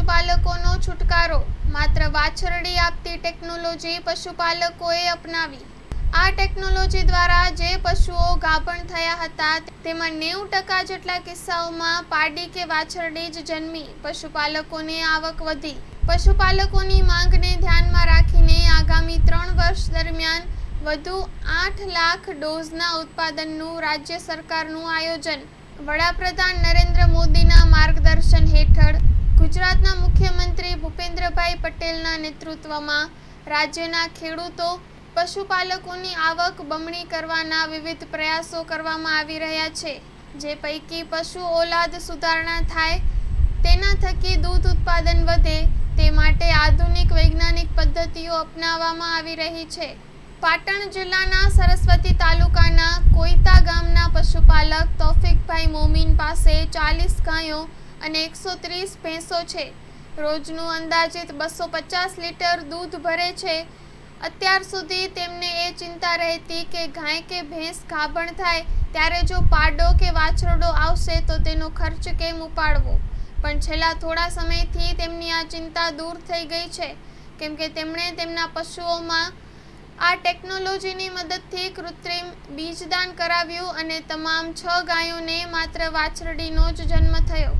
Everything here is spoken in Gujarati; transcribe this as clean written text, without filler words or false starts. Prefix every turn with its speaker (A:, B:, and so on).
A: પશુપાલકોનો છુટકારો, માત્ર વાછરડી આપતી ટેકનોલોજી પશુપાલકોએ અપનાવી। આ ટેકનોલોજી દ્વારા જે પશુઓ ગાભણ થયા હતા તેમાં 90% જેટલા કિસ્સાઓમાં પાડી કે વાછરડી જ જન્મી પશુપાલકોની આવક વધી। પશુપાલકોની માંગને ધ્યાનમાં રાખીને આગામી 3 વર્ષ દરમિયાન વધુ 8 લાખ ડોઝના ઉત્પાદનનું રાજ્ય સરકારનું આયોજન। વડાપ્રધાન નરેન્દ્ર મોદીના માર્ગદર્શન હેઠળ ગુજરાતના મુખ્યમંત્રી ભૂપેન્દ્રભાઈ પટેલના નેતૃત્વમાં રાજ્યના ખેડૂતો પશુપાલકોની આવક બમણી કરવાના વિવિધ પ્રયાસો કરવામાં આવી રહ્યા છે, જે પૈકી પશુ ઓલાદ સુધારણા થાય, તેના થકી દૂધ ઉત્પાદન વધે તે માટે આધુનિક વૈજ્ઞાનિક પદ્ધતિઓ અપનાવવામાં આવી રહી છે। પાટણ જિલ્લાના સરસ્વતી તાલુકાના કોઈતા ગામના પશુપાલક તોફિકભાઈ મોમીન પાસે 40 ગાયો અને 130 ભેંસો છે। રોજનું અંદાજિત 250 લીટર દૂધ ભરે છે। અત્યાર સુધી તેમને એ ચિંતા રહેતી કે ગાય કે ભેંસ ગાભણ થાય ત્યારે જો પાડો કે વાછરડો આવશે તો તેનો ખર્ચ કેમ ઉપાડવો, પણ છેલ્લા થોડા સમયથી તેમની આ ચિંતા દૂર થઈ ગઈ છે, કેમ કે તેમણે તેમના પશુઓમાં આ ટેકનોલોજીની મદદથી કૃત્રિમ બીજદાન કરાવ્યું અને તમામ 6 ગાયોને માત્ર વાછરડીનો જ જન્મ થયો।